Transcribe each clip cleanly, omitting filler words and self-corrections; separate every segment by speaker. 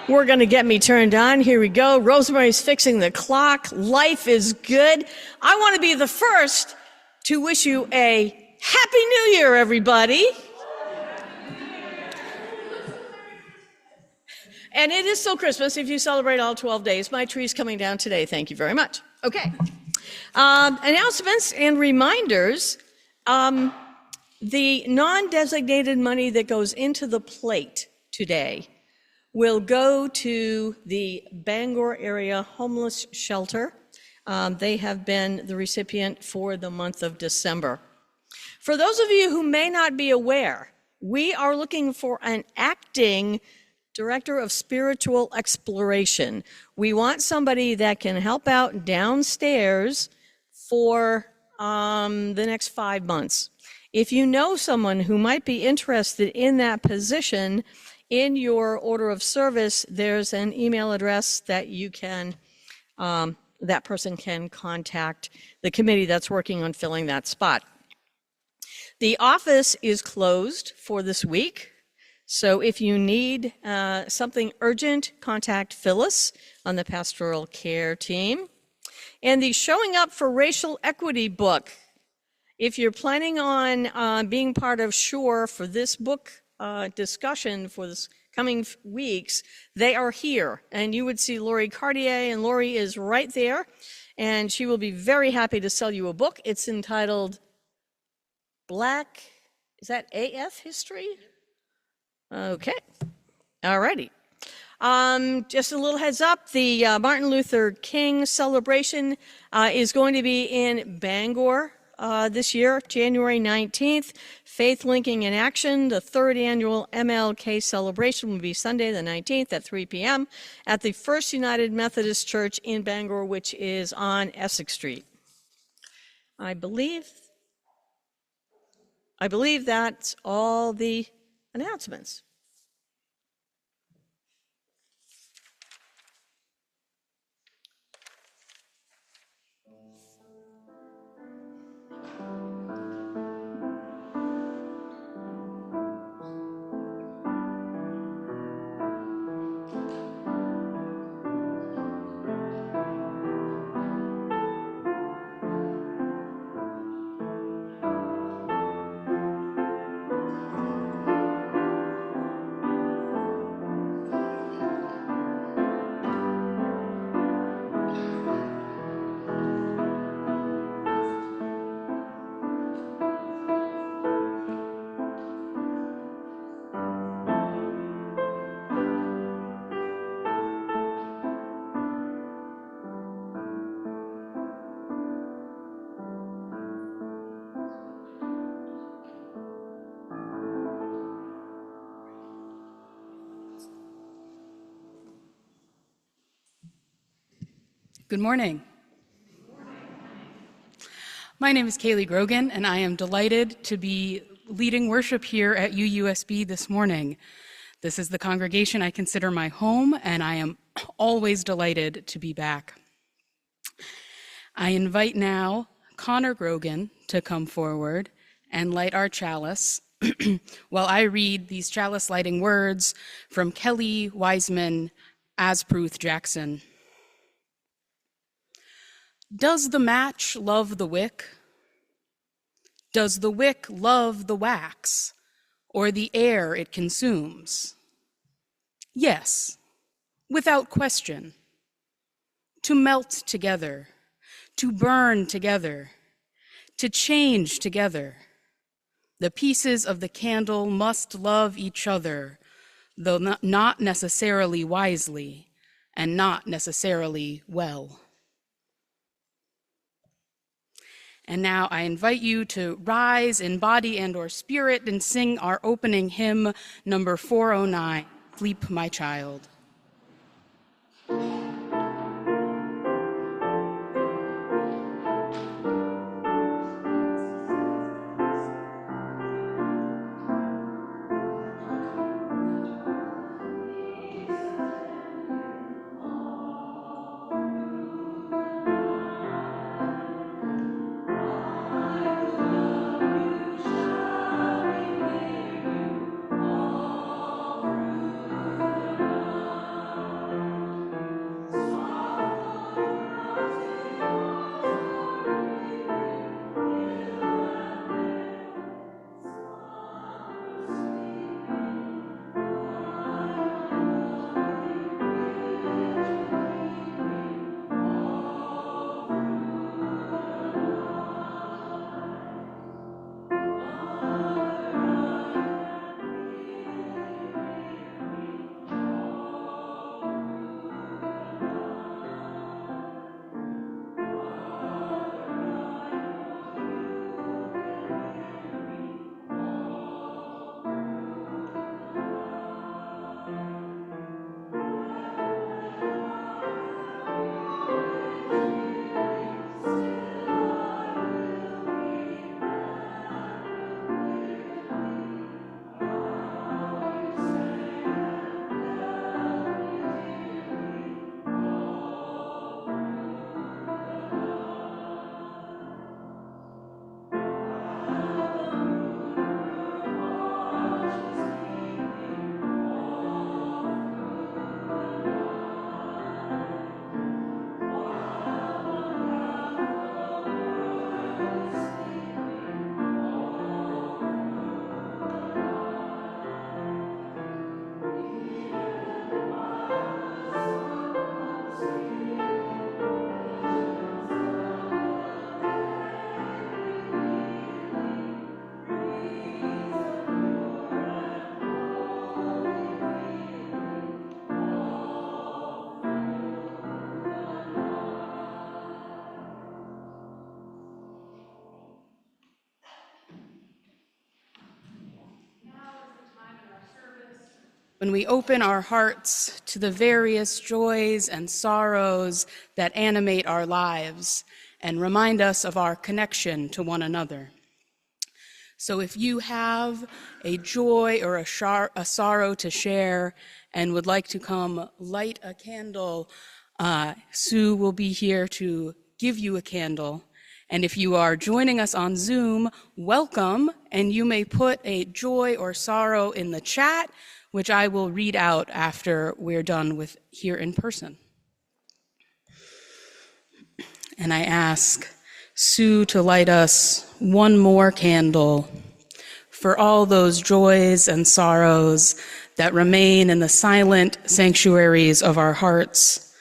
Speaker 1: We're going to get me turned on. Here we go. Rosemary's fixing the clock. Life is good. I want to be the first to wish you a Happy New Year, everybody. And it is still Christmas if you celebrate all 12 days. My tree's coming down today. Thank you very much. Okay. Announcements and reminders. The non-designated money that goes into the plate today will go to the Bangor area homeless shelter. They have been the recipient for the month of December. For those of you who may not be aware, we are looking for an acting director of spiritual exploration. We want somebody that can help out downstairs for the next 5 months. If you know someone who might be interested in that position, in your order of service, there's an email address that you can, that person can contact the committee that's working on filling that spot. The office is closed for this week, so if you need something urgent, contact Phyllis on the pastoral care team. And the Showing Up for Racial Equity book, if you're planning on being part of SURE for this book discussion for this coming weeks, they are here, and you would see Lori Cartier, and Lori is right there, and she will be very happy to sell you a book. It's entitled Black, is that AF History? Okay, all righty. Just a little heads up, the Martin Luther King celebration is going to be in Bangor this year, January 19th. Faith Linking in Action, the third annual MLK celebration will be Sunday the 19th at 3 p.m. at the First United Methodist Church in Bangor, which is on Essex Street. I believe that's all the announcements.
Speaker 2: Good morning. My name is Caleigh Grogan, and I am delighted to be leading worship here at UUSB this morning. This is the congregation I consider my home, and I am always delighted to be back. I invite now Connor Grogan to come forward and light our chalice while I read these chalice lighting words from Kelly Wiseman Aspruth Jackson. Does the match love the wick? Does the wick love the wax or the air it consumes? Yes, without question. To melt together, to burn together, to change together. The pieces of the candle must love each other, though not necessarily wisely and not necessarily well. And now I invite you to rise in body and or spirit and sing our opening hymn, number 409, Sleep, My Child. when we open our hearts to the various joys and sorrows that animate our lives and remind us of our connection to one another. So if you have a joy or a sorrow to share and would like to come light a candle, Sue will be here to give you a candle. And if you are joining us on Zoom, welcome, and you may put a joy or sorrow in the chat, which I will read out after we're done with here in person. And I ask Sue to light us one more candle for all those joys and sorrows that remain in the silent sanctuaries of our hearts,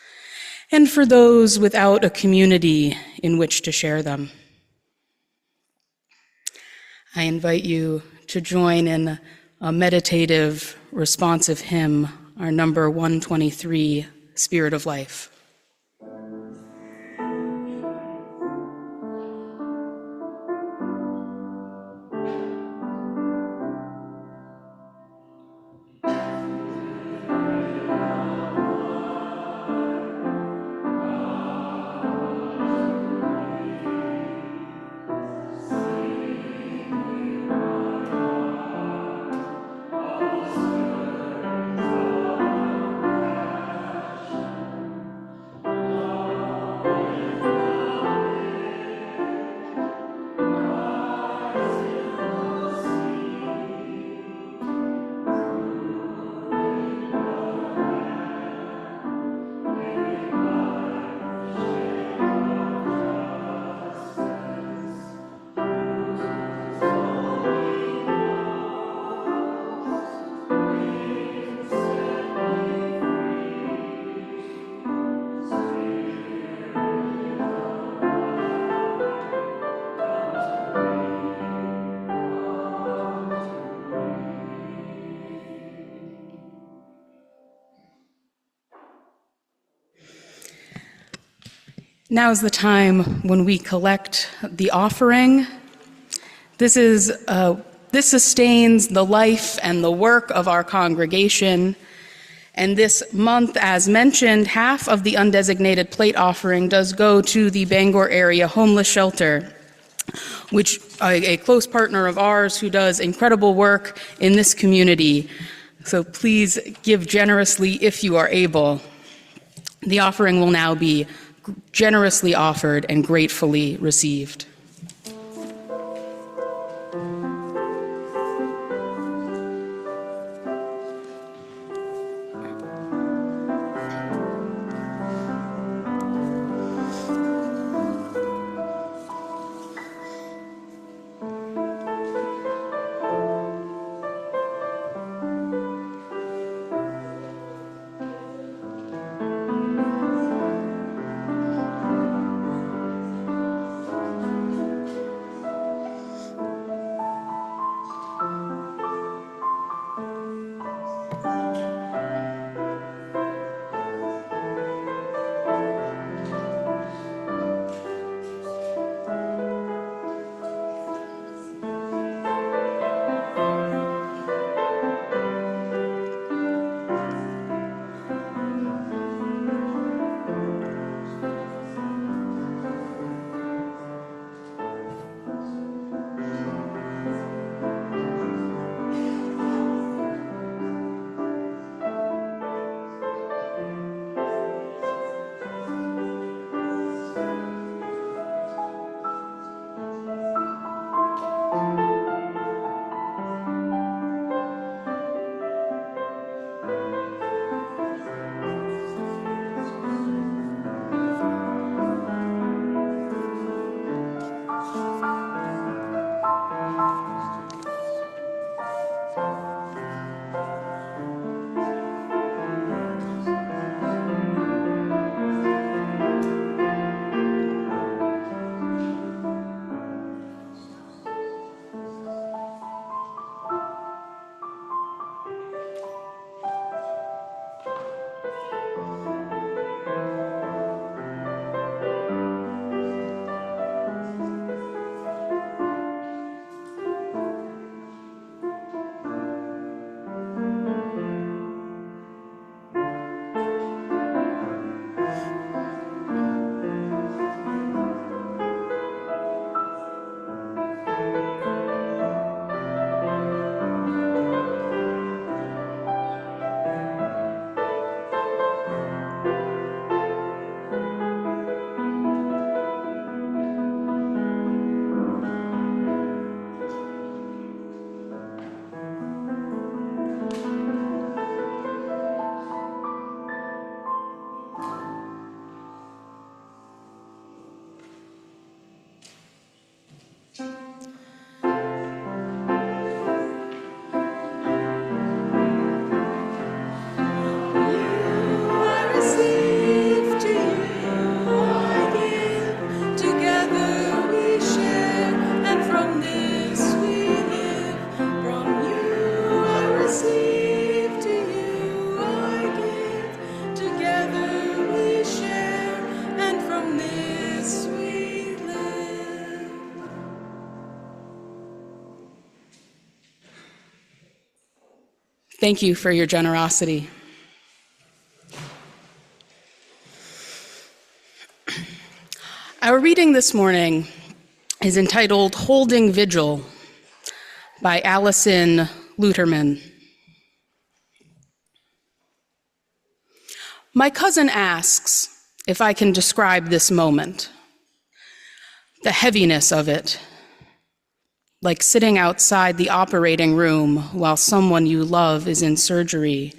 Speaker 2: and for those without a community in which to share them. I invite you to join in a meditative, responsive hymn, our number 123, Spirit of Life. Now is the time when we collect the offering. This sustains the life and the work of our congregation. And this month, as mentioned, half of the undesignated plate offering does go to the Bangor area homeless shelter, which a close partner of ours who does incredible work in this community. So please give generously if you are able. The offering will now be generously offered and gratefully received. Thank you for your generosity. Our reading this morning is entitled Holding Vigil by Allison Luterman. My cousin asks if I can describe this moment, the heaviness of it, like sitting outside the operating room while someone you love is in surgery,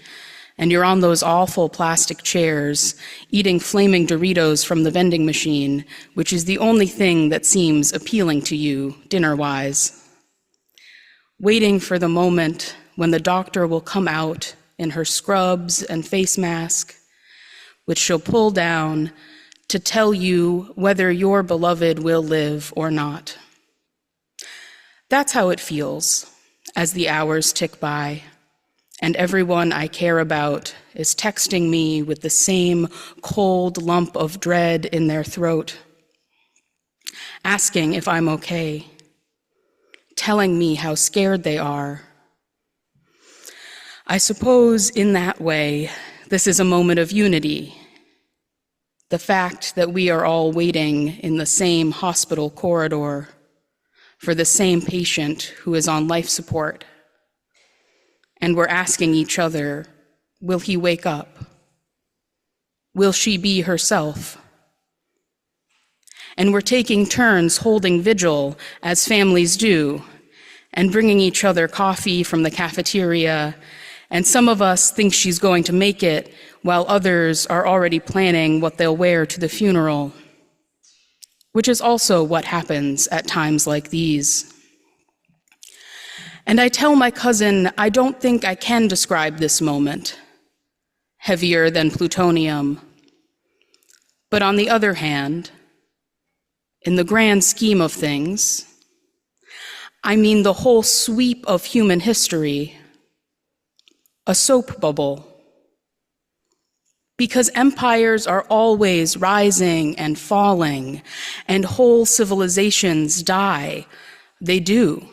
Speaker 2: and you're on those awful plastic chairs, eating flaming Doritos from the vending machine, which is the only thing that seems appealing to you, dinner-wise. Waiting for the moment when the doctor will come out in her scrubs and face mask, which she'll pull down to tell you whether your beloved will live or not. That's how it feels as the hours tick by, and everyone I care about is texting me with the same cold lump of dread in their throat, asking if I'm okay, telling me how scared they are. I suppose in that way, this is a moment of unity. The fact that we are all waiting in the same hospital corridor for the same patient who is on life support. And we're asking each other, will he wake up? Will she be herself? And we're taking turns holding vigil, as families do, and bringing each other coffee from the cafeteria. And some of us think she's going to make it, while others are already planning what they'll wear to the funeral, which is also what happens at times like these. And I tell my cousin I don't think I can describe this moment, heavier than plutonium. But on the other hand, in the grand scheme of things, I mean the whole sweep of human history, a soap bubble. Because empires are always rising and falling, and whole civilizations die. They do.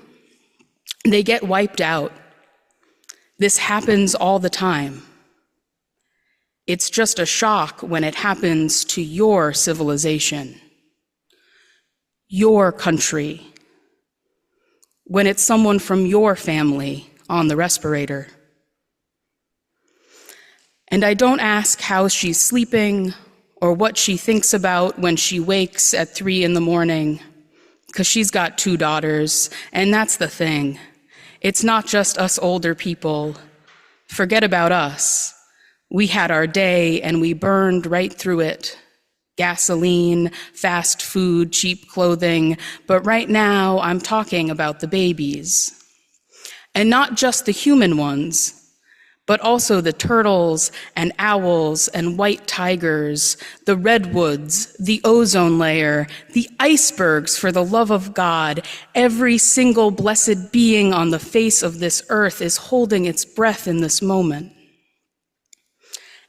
Speaker 2: They get wiped out. This happens all the time. It's just a shock when it happens to your civilization, your country, when it's someone from your family on the respirator. And I don't ask how she's sleeping or what she thinks about when she wakes at 3 a.m, because she's got 2 daughters, and that's the thing. It's not just us older people. Forget about us. We had our day and we burned right through it. Gasoline, fast food, cheap clothing, but right now I'm talking about the babies. And not just the human ones, but also the turtles and owls and white tigers, the redwoods, the ozone layer, the icebergs, for the love of God. Every single blessed being on the face of this earth is holding its breath in this moment.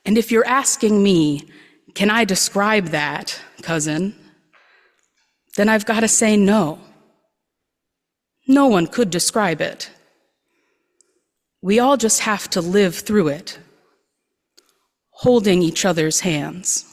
Speaker 2: And if you're asking me, can I describe that, cousin? Then I've got to say no. No one could describe it. We all just have to live through it, holding each other's hands.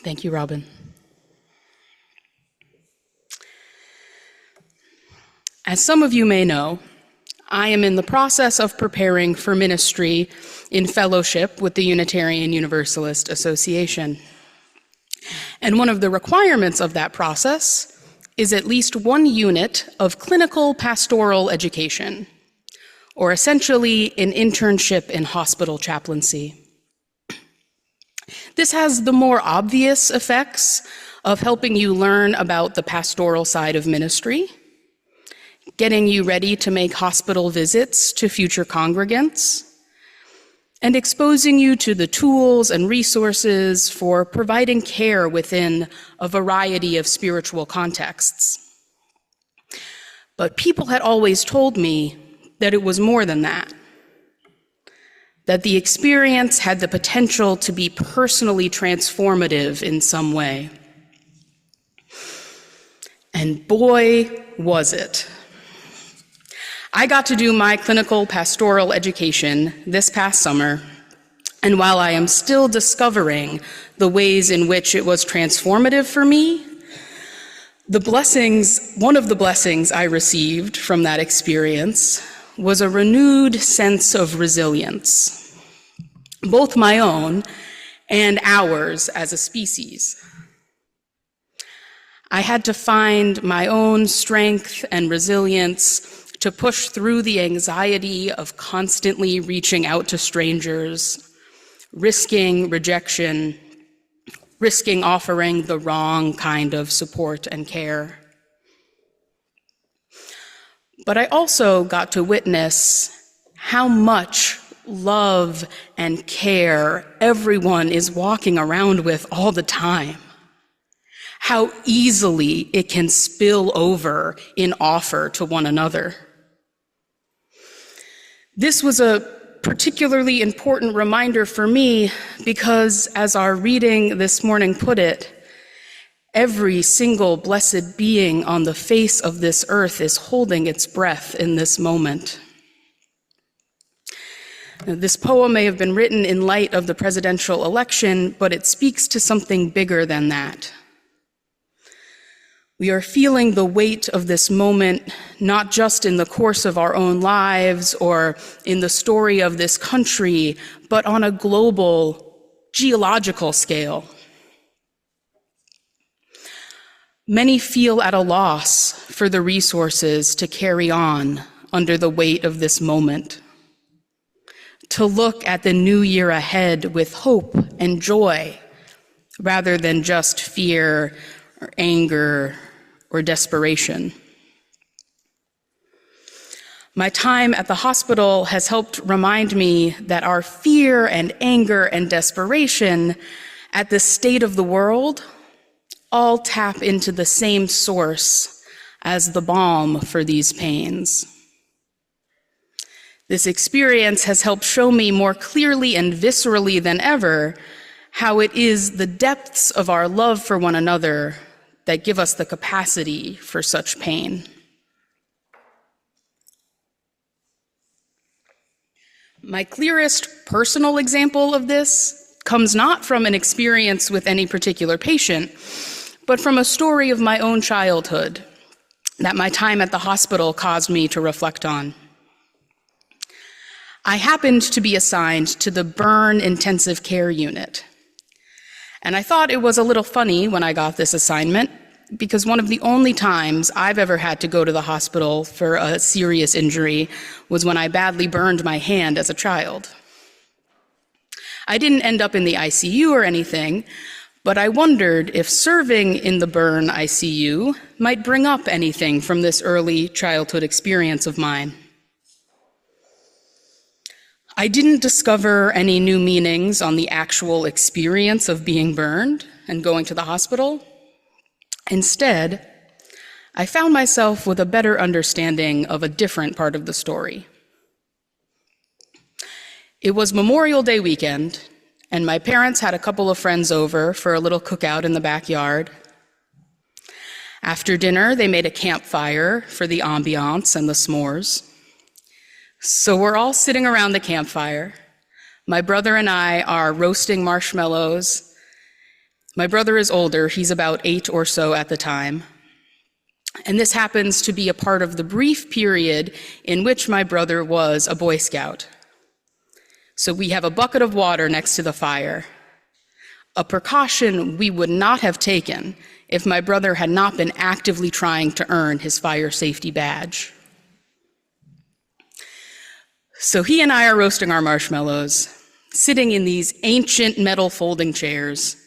Speaker 2: Thank you, Robin. As some of you may know, I am in the process of preparing for ministry in fellowship with the Unitarian Universalist Association. And one of the requirements of that process is at least 1 unit of clinical pastoral education, or essentially an internship in hospital chaplaincy. This has the more obvious effects of helping you learn about the pastoral side of ministry, getting you ready to make hospital visits to future congregants, and exposing you to the tools and resources for providing care within a variety of spiritual contexts. But people had always told me that it was more than that the experience had the potential to be personally transformative in some way. And boy, was it. I got to do my clinical pastoral education this past summer, and while I am still discovering the ways in which it was transformative for me, one of the blessings I received from that experience was a renewed sense of resilience, both my own and ours as a species. I had to find my own strength and resilience to push through the anxiety of constantly reaching out to strangers, risking rejection, risking offering the wrong kind of support and care. But I also got to witness how much love and care everyone is walking around with all the time. How easily it can spill over in offer to one another. This was a particularly important reminder for me because, as our reading this morning put it, every single blessed being on the face of this earth is holding its breath in this moment. Now, this poem may have been written in light of the presidential election, but it speaks to something bigger than that. We are feeling the weight of this moment, not just in the course of our own lives or in the story of this country, but on a global, geological scale. Many feel at a loss for the resources to carry on under the weight of this moment, to look at the new year ahead with hope and joy, rather than just fear or anger or desperation. My time at the hospital has helped remind me that our fear and anger and desperation at the state of the world all tap into the same source as the balm for these pains. This experience has helped show me more clearly and viscerally than ever how it is the depths of our love for one another that give us the capacity for such pain. My clearest personal example of this comes not from an experience with any particular patient, but from a story of my own childhood that my time at the hospital caused me to reflect on. I happened to be assigned to the burn intensive care unit. And I thought it was a little funny when I got this assignment, because one of the only times I've ever had to go to the hospital for a serious injury was when I badly burned my hand as a child. I didn't end up in the ICU or anything, but I wondered if serving in the burn ICU might bring up anything from this early childhood experience of mine. I didn't discover any new meanings on the actual experience of being burned and going to the hospital. Instead, I found myself with a better understanding of a different part of the story. It was Memorial Day weekend, and my parents had a couple of friends over for a little cookout in the backyard. After dinner, they made a campfire for the ambiance and the s'mores. So we're all sitting around the campfire. My brother and I are roasting marshmallows. My brother is older, he's about 8 or so at the time. And this happens to be a part of the brief period in which my brother was a Boy Scout. So we have a bucket of water next to the fire, a precaution we would not have taken if my brother had not been actively trying to earn his fire safety badge. So he and I are roasting our marshmallows, sitting in these ancient metal folding chairs,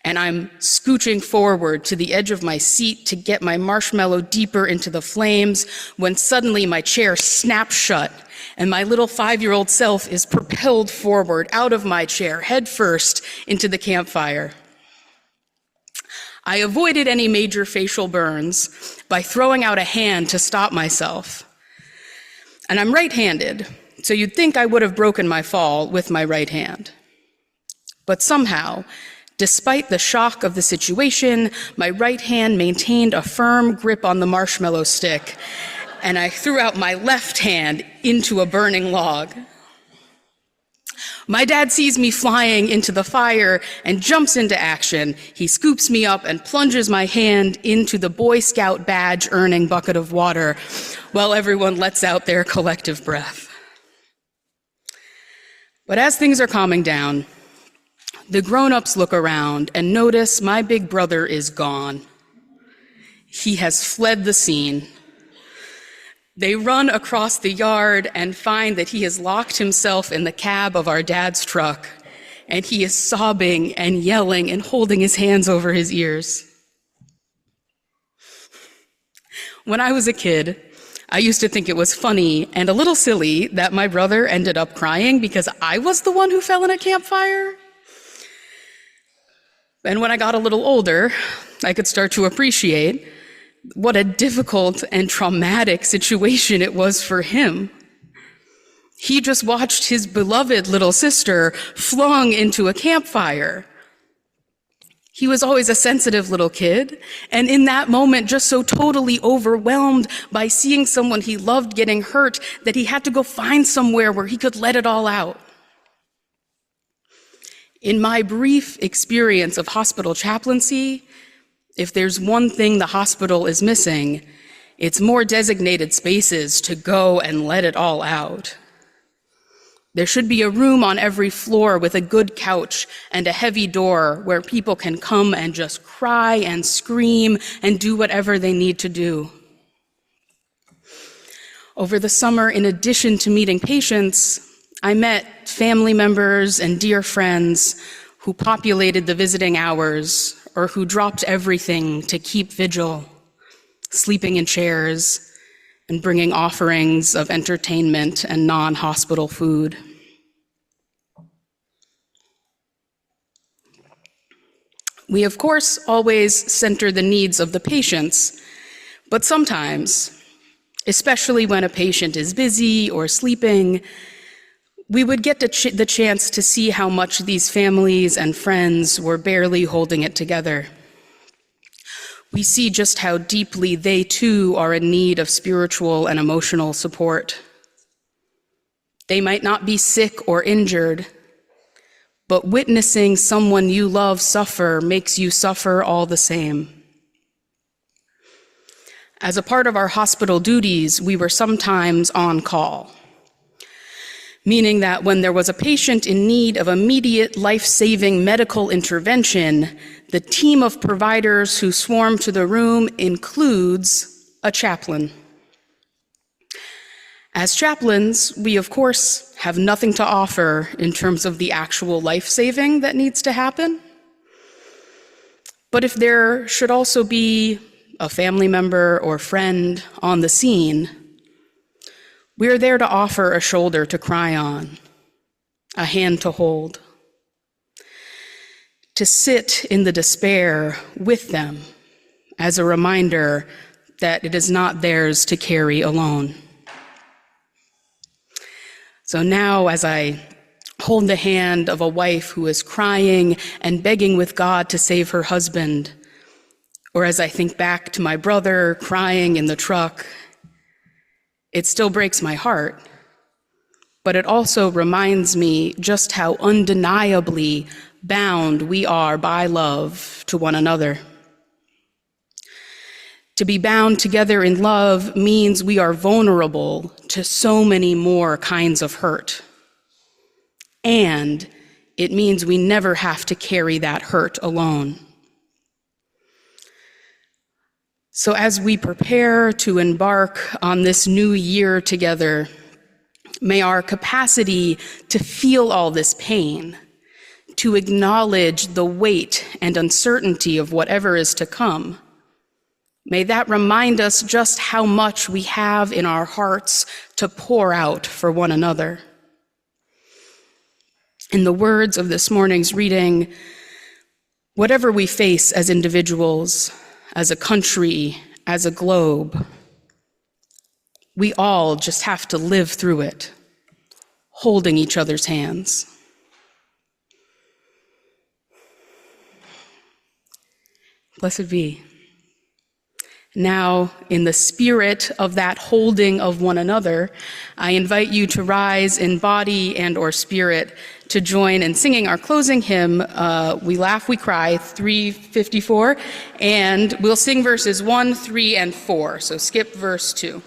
Speaker 2: and I'm scooching forward to the edge of my seat to get my marshmallow deeper into the flames when suddenly my chair snaps shut and my little 5-year-old self is propelled forward out of my chair, head first into the campfire. I avoided any major facial burns by throwing out a hand to stop myself. And I'm right-handed, so you'd think I would have broken my fall with my right hand. But somehow, despite the shock of the situation, my right hand maintained a firm grip on the marshmallow stick, and I threw out my left hand into a burning log. My dad sees me flying into the fire and jumps into action. He scoops me up and plunges my hand into the Boy Scout badge-earning bucket of water while everyone lets out their collective breath. But as things are calming down, the grown-ups look around and notice my big brother is gone. He has fled the scene. They run across the yard and find that he has locked himself in the cab of our dad's truck, and he is sobbing and yelling and holding his hands over his ears. When I was a kid, I used to think it was funny and a little silly that my brother ended up crying because I was the one who fell in a campfire. And when I got a little older, I could start to appreciate what a difficult and traumatic situation it was for him. He just watched his beloved little sister flung into a campfire. He was always a sensitive little kid, and in that moment just so totally overwhelmed by seeing someone he loved getting hurt that he had to go find somewhere where he could let it all out. In my brief experience of hospital chaplaincy, if there's one thing the hospital is missing, it's more designated spaces to go and let it all out. There should be a room on every floor with a good couch and a heavy door where people can come and just cry and scream and do whatever they need to do. Over the summer, in addition to meeting patients, I met family members and dear friends who populated the visiting hours or who dropped everything to keep vigil, sleeping in chairs and bringing offerings of entertainment and non-hospital food. We, of course, always center the needs of the patients, but sometimes, especially when a patient is busy or sleeping, we would get the chance to see how much these families and friends were barely holding it together. We see just how deeply they too are in need of spiritual and emotional support. They might not be sick or injured, but witnessing someone you love suffer makes you suffer all the same. As a part of our hospital duties, we were sometimes on call, meaning that when there was a patient in need of immediate life-saving medical intervention, the team of providers who swarmed to the room includes a chaplain. As chaplains, we of course have nothing to offer in terms of the actual life-saving that needs to happen. But if there should also be a family member or friend on the scene, we're there to offer a shoulder to cry on, a hand to hold, to sit in the despair with them as a reminder that it is not theirs to carry alone. So now, as I hold the hand of a wife who is crying and begging with God to save her husband, or as I think back to my brother crying in the truck, it still breaks my heart but it also reminds me just how undeniably bound we are by love to one another. To be bound together in love means we are vulnerable to so many more kinds of hurt. And it means we never have to carry that hurt alone. So as we prepare to embark on this new year together, may our capacity to feel all this pain, to acknowledge the weight and uncertainty of whatever is to come, may that remind us just how much we have in our hearts to pour out for one another. In the words of this morning's reading, whatever we face as individuals, as a country, as a globe, we all just have to live through it, holding each other's hands. Blessed be. Now, in the spirit of that holding of one another, I invite you to rise in body and or spirit to join in singing our closing hymn, We Laugh, We Cry, 354, and we'll sing verses 1, 3, and 4, so skip verse 2.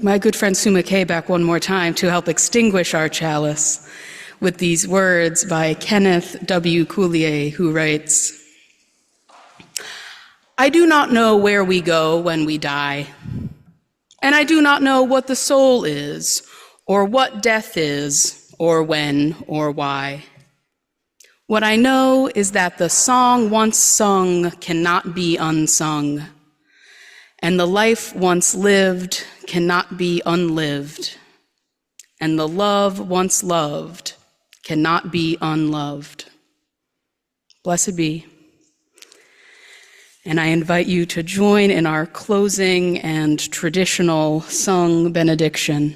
Speaker 2: my good friend Suma Kay back one more time to help extinguish our chalice with these words by Kenneth W. Coulier, who writes, I do not know where we go when we die, and I do not know what the soul is, or what death is, or when, or why. What I know is that the song once sung cannot be unsung, and the life once lived cannot be unlived, and the love once loved cannot be unloved. Blessed be. And I invite you to join in our closing and traditional sung benediction.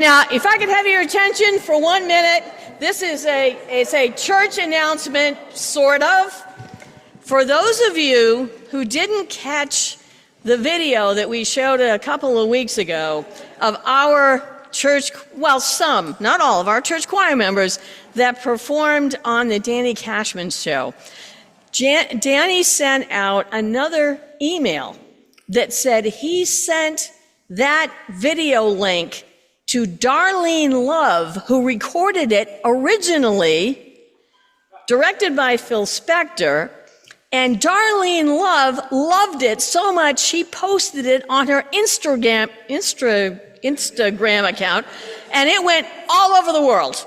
Speaker 1: Now, if I could have your attention for 1 minute, this is a church announcement, sort of. For those of you who didn't catch the video that we showed a couple of weeks ago of our church, well, some, not all of our church choir members that performed on the Danny Cashman show, Danny sent out another email that said he sent that video link to Darlene Love, who recorded it originally, directed by Phil Spector, and Darlene Love loved it so much she posted it on her Instagram account, and it went all over the world.